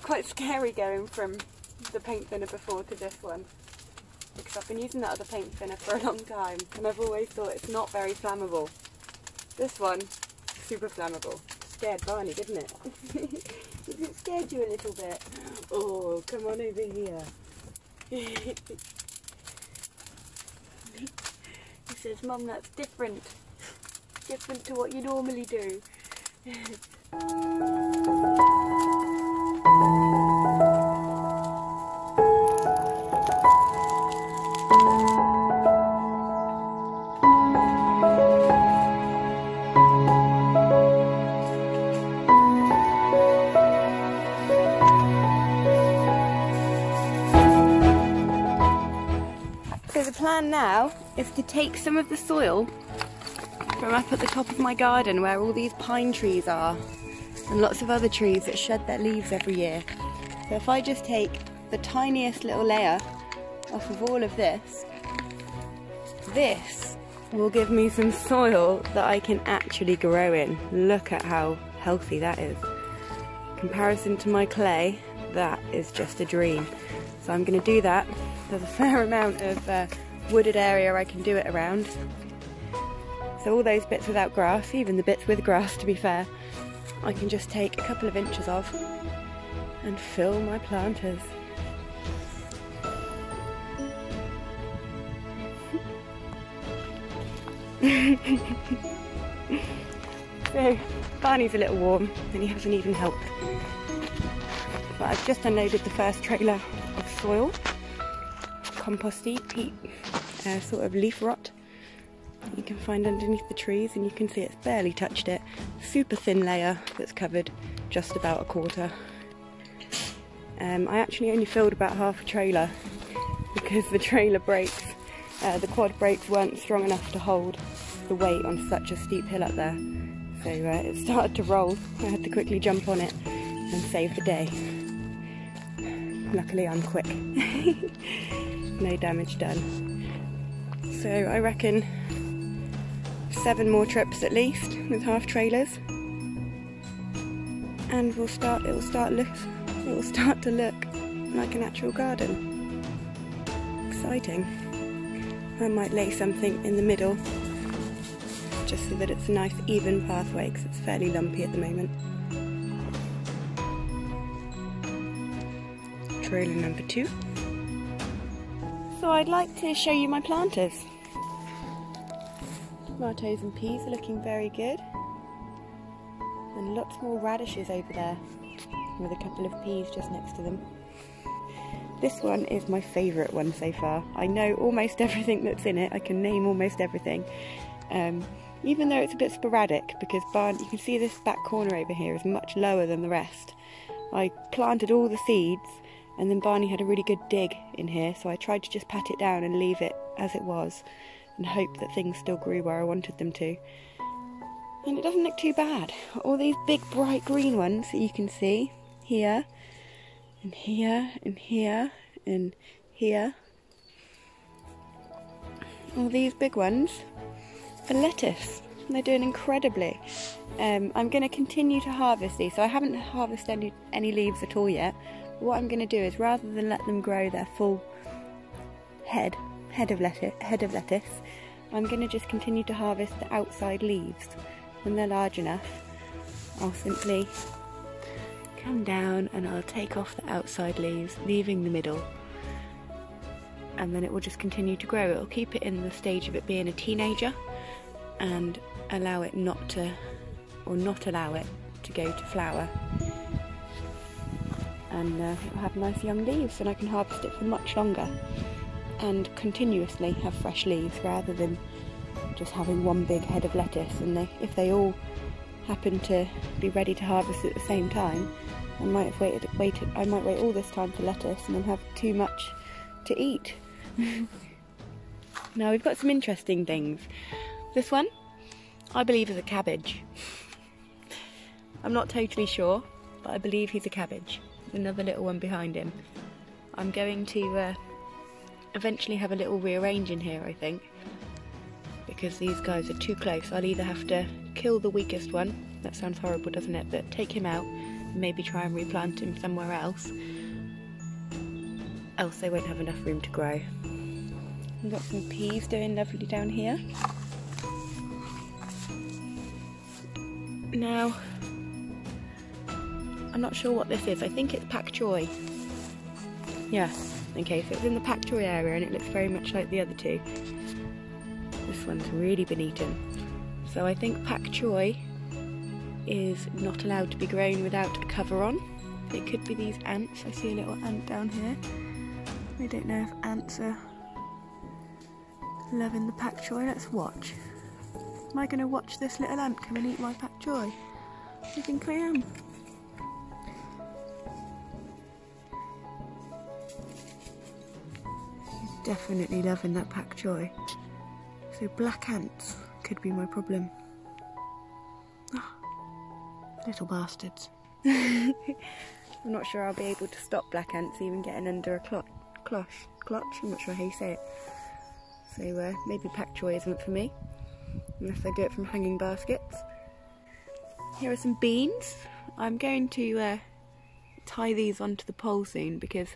quite scary going from the paint thinner before to this one, because I've been using that other paint thinner for a long time and I've always thought it's not very flammable. This one, super flammable. Scared Barney, didn't it? It scared you a little bit. Oh, come on over here. He says, Mum, that's different. Different to what you normally do. So the plan now is to take some of the soil from up at the top of my garden where all these pine trees are and lots of other trees that shed their leaves every year. So if I just take the tiniest little layer off of all of this, this will give me some soil that I can actually grow in. Look at how healthy that is. In comparison to my clay, that is just a dream. So I'm going to do that. There's a fair amount of wooded area I can do it around. So all those bits without grass, even the bits with grass to be fair, I can just take a couple of inches of and fill my planters. So Barney's a little warm and he hasn't even helped. But I've just unloaded the first trailer of soil, composty, peat, sort of leaf rot you can find underneath the trees, and you can see it's barely touched it. Super thin layer that's covered just about a quarter. I actually only filled about half a trailer because the trailer brakes, the quad brakes weren't strong enough to hold the weight on such a steep hill up there. So it started to roll. I had to quickly jump on it and save the day. Luckily I'm quick. No damage done. So I reckon 7 more trips at least with half trailers, and it will start to look like an actual garden. Exciting. I might lay something in the middle just so that it's a nice even pathway, because it's fairly lumpy at the moment. Trailer number 2. So I'd like to show you my planters. Tomatoes and peas are looking very good, and lots more radishes over there with a couple of peas just next to them. This one is my favourite one so far. I know almost everything that's in it. I can name almost everything, even though it's a bit sporadic, because you can see this back corner over here is much lower than the rest. I planted all the seeds and then Barney had a really good dig in here, so I tried to just pat it down and leave it as it was and hope that things still grew where I wanted them to. And it doesn't look too bad. All these big bright green ones that you can see here and here and here and here. All these big ones are lettuce. They're doing incredibly. I'm going to continue to harvest these. So I haven't harvested any leaves at all yet. But what I'm going to do is, rather than let them grow their full head of lettuce, I'm going to just continue to harvest the outside leaves. When they're large enough, I'll simply come down and I'll take off the outside leaves, leaving the middle, and then it will just continue to grow. It'll keep it in the stage of it being a teenager and allow it not allow it to go to flower, and it'll have nice young leaves, and I can harvest it for much longer and continuously have fresh leaves rather than just having one big head of lettuce. And if they all happen to be ready to harvest at the same time, I might wait all this time for lettuce and then have too much to eat. Now we've got some interesting things. This one, I believe, is a cabbage. I'm not totally sure, but I believe he's a cabbage. There's another little one behind him. I'm going to eventually have a little rearrange in here, I think, because these guys are too close. I'll either have to kill the weakest one, that sounds horrible doesn't it, but take him out maybe try and replant him somewhere else, else they won't have enough room to grow. We've got some peas doing lovely down here. Now, I'm not sure what this is. I think it's pak choi. Yeah, okay, so it's in the pak choi area and it looks very much like the other two. This one's really been eaten. So I think pak choi is not allowed to be grown without a cover on. It could be these ants. I see a little ant down here. I don't know if ants are loving the pak choi. Let's watch. Am I going to watch this little ant come and eat my pak choi? I think I am. He's definitely loving that pak choi. So black ants could be my problem. Oh, little bastards. I'm not sure I'll be able to stop black ants even getting under a clutch. I'm not sure how you say it. So maybe pak choi isn't for me, unless I do it from hanging baskets. Here are some beans. I'm going to tie these onto the pole soon because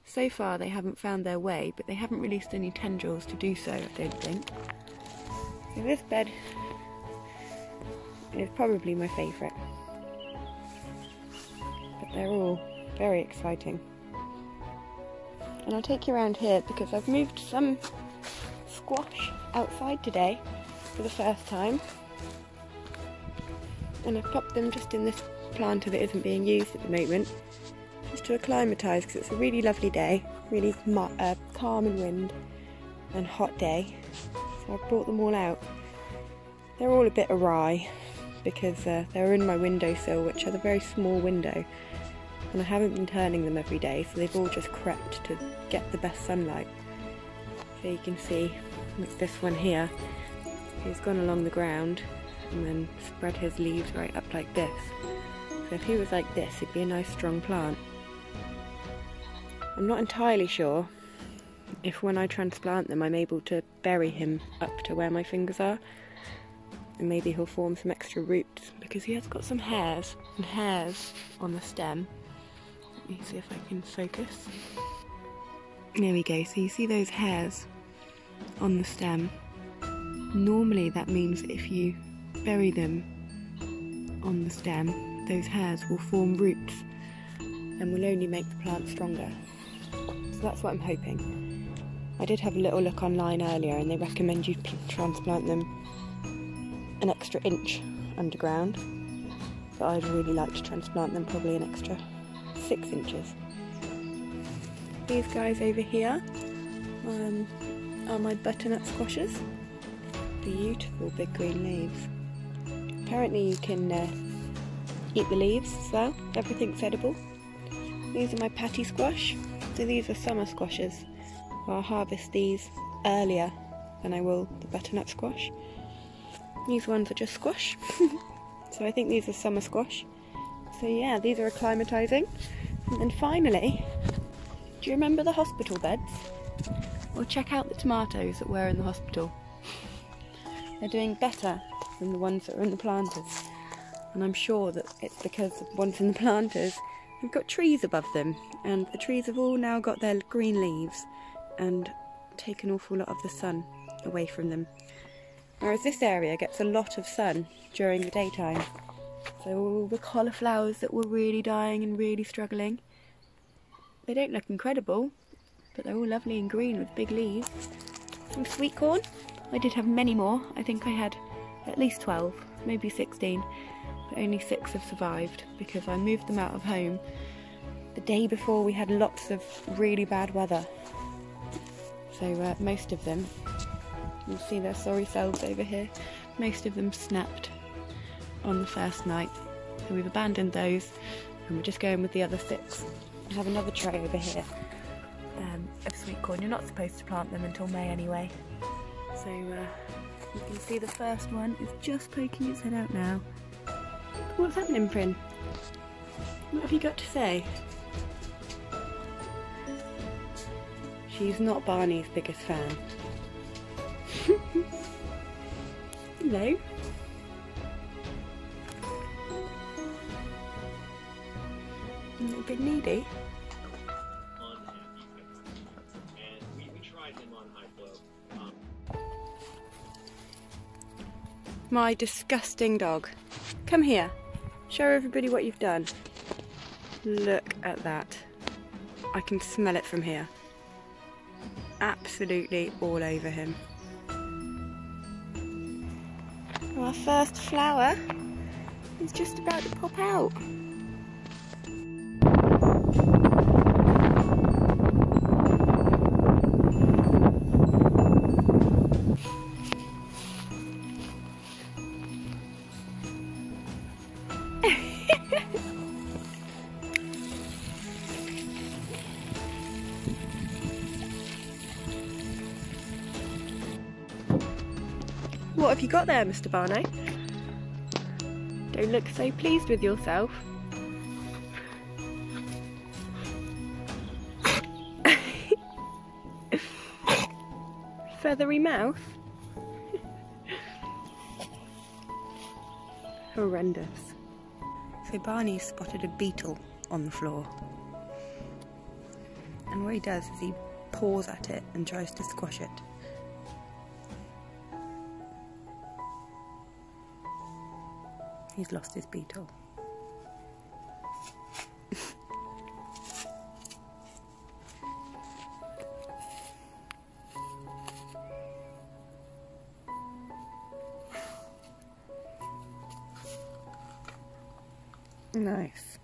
so far they haven't found their way, but they haven't released any tendrils to do so, I don't think. So this bed is probably my favourite. But they're all very exciting. And I'll take you around here because I've moved some squash outside today for the first time. And I've popped them just in this planter that isn't being used at the moment, just to acclimatise because it's a really lovely day, really calm and wind and hot day. So I've brought them all out. They're all a bit awry because they're in my windowsill, which has a very small window, and I haven't been turning them every day, so they've all just crept to get the best sunlight. So you can see with this one here, he's gone along the ground and then spread his leaves right up like this. So if he was like this, he'd be a nice strong plant. I'm not entirely sure if when I transplant them I'm able to bury him up to where my fingers are, and maybe he'll form some extra roots because he has got some hairs on the stem. Let me see if I can focus. There we go, so you see those hairs on the stem. Normally that means if you bury them on the stem, those hairs will form roots and will only make the plant stronger. So that's what I'm hoping. I did have a little look online earlier and they recommend you transplant them an extra inch underground, but I'd really like to transplant them probably an extra 6 inches. These guys over here are my butternut squashes. Beautiful big green leaves. Apparently you can eat the leaves as well, everything's edible. These are my patty squash, so these are summer squashes. I'll harvest these earlier than I will the butternut squash. These ones are just squash, so I think these are summer squash. So yeah, these are acclimatising. And then finally, do you remember the hospital beds? Well, check out the tomatoes that were in the hospital. They're doing better than the ones that are in the planters. And I'm sure that it's because the ones in the planters have got trees above them, and the trees have all now got their green leaves and take an awful lot of the sun away from them. Whereas this area gets a lot of sun during the daytime. So all the cauliflowers that were really dying and really struggling, they don't look incredible, but they're all lovely and green with big leaves. Some sweet corn. I did have many more. I think I had at least 12, maybe 16, but only 6 have survived because I moved them out of home the day before we had lots of really bad weather. So most of them, you'll see their sorry selves over here, most of them snapped on the first night. So we've abandoned those and we're just going with the other 6. I have another tray over here of sweet corn. You're not supposed to plant them until May anyway. So you can see the first one is just poking its head out now. What's happening, Prin? What have you got to say? She's not Barney's biggest fan. Hello. A little bit needy. Unhappy with him. And we tried him on high flow. My disgusting dog. Come here. Show everybody what you've done. Look at that. I can smell it from here. Absolutely all over him. Our first flower is just about to pop out. What have you got there, Mr. Barno? Don't look so pleased with yourself. Feathery mouth? Horrendous. So Barney spotted a beetle on the floor. And what he does is he paws at it and tries to squash it. He's lost his beetle. Nice.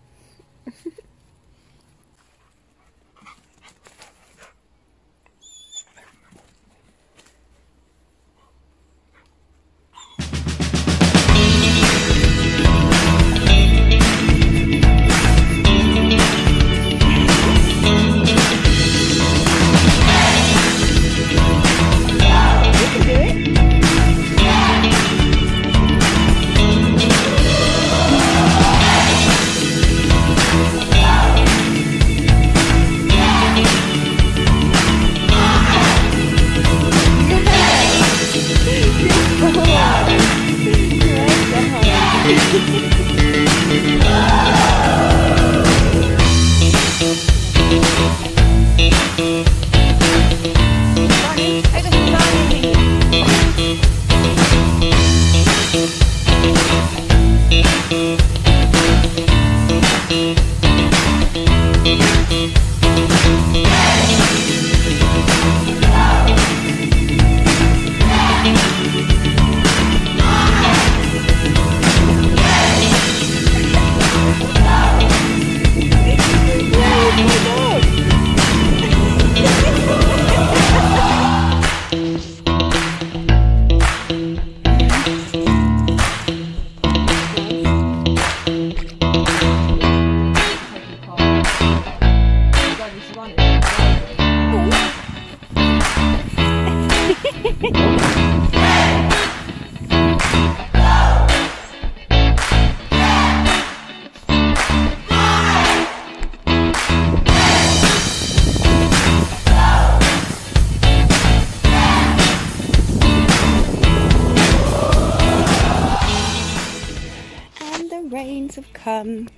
Rains have come.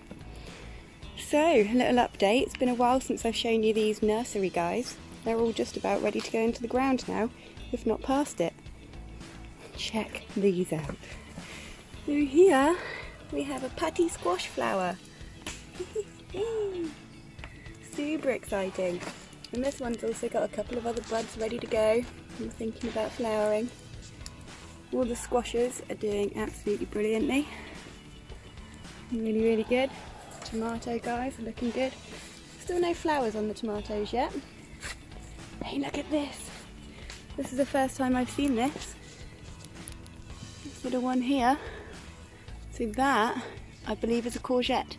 So, a little update. It's been a while since I've shown you these nursery guys. They're all just about ready to go into the ground now, if not past it. Check these out. So here we have a putty squash flower. Super exciting. And this one's also got a couple of other buds ready to go. I'm thinking about flowering. All the squashes are doing absolutely brilliantly. Really, really good. Tomato guys are looking good. Still no flowers on the tomatoes yet. Hey, look at this. This is the first time I've seen this. This little one here. So that, I believe, is a courgette.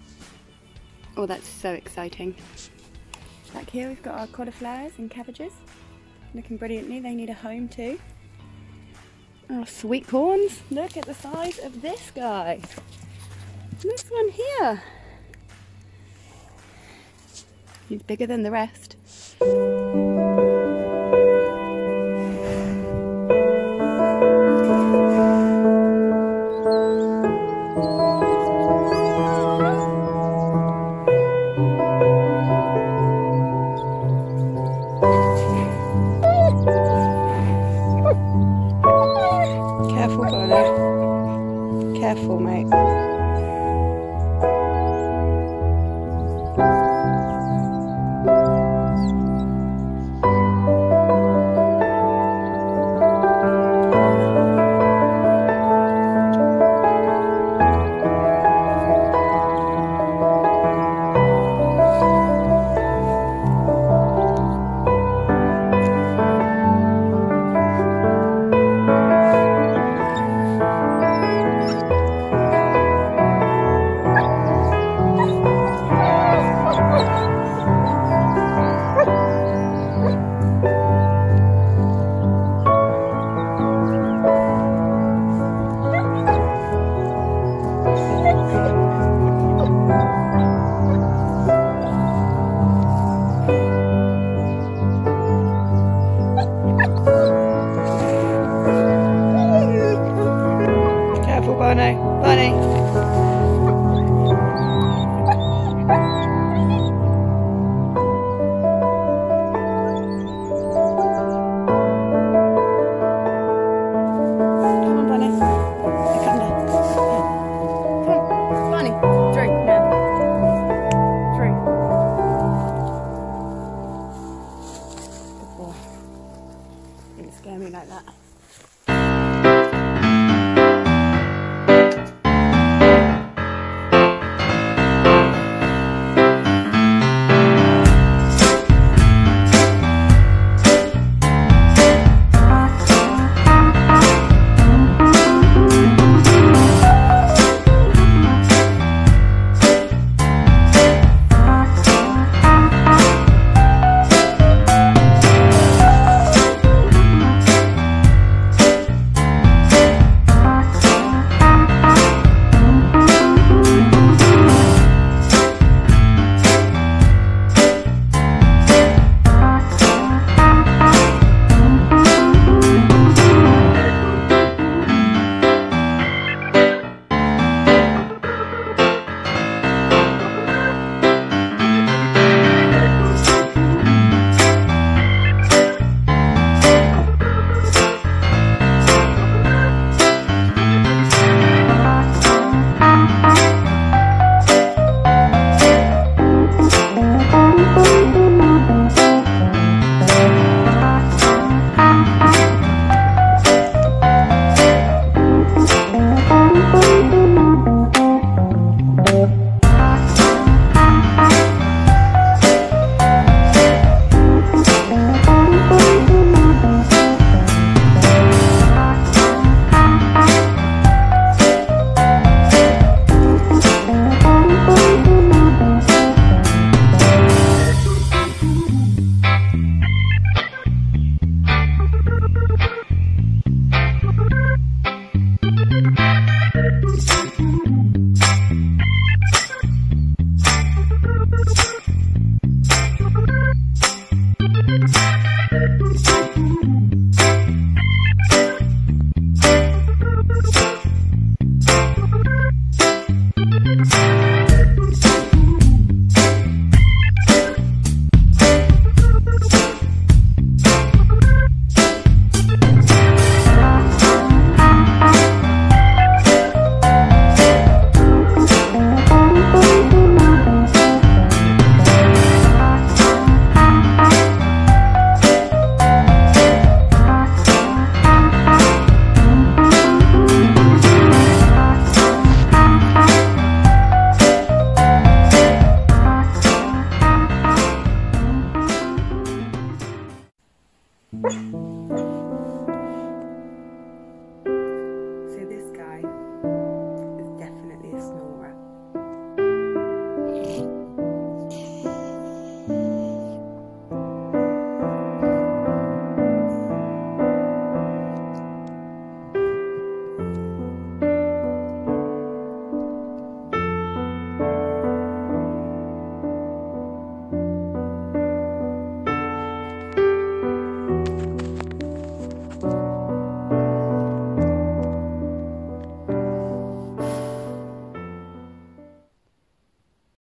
Oh, that's so exciting. Back here we've got our cauliflowers and cabbages. Looking brilliantly. They need a home too. Our sweet corns. Look at the size of this guy. This one here. He's bigger than the rest.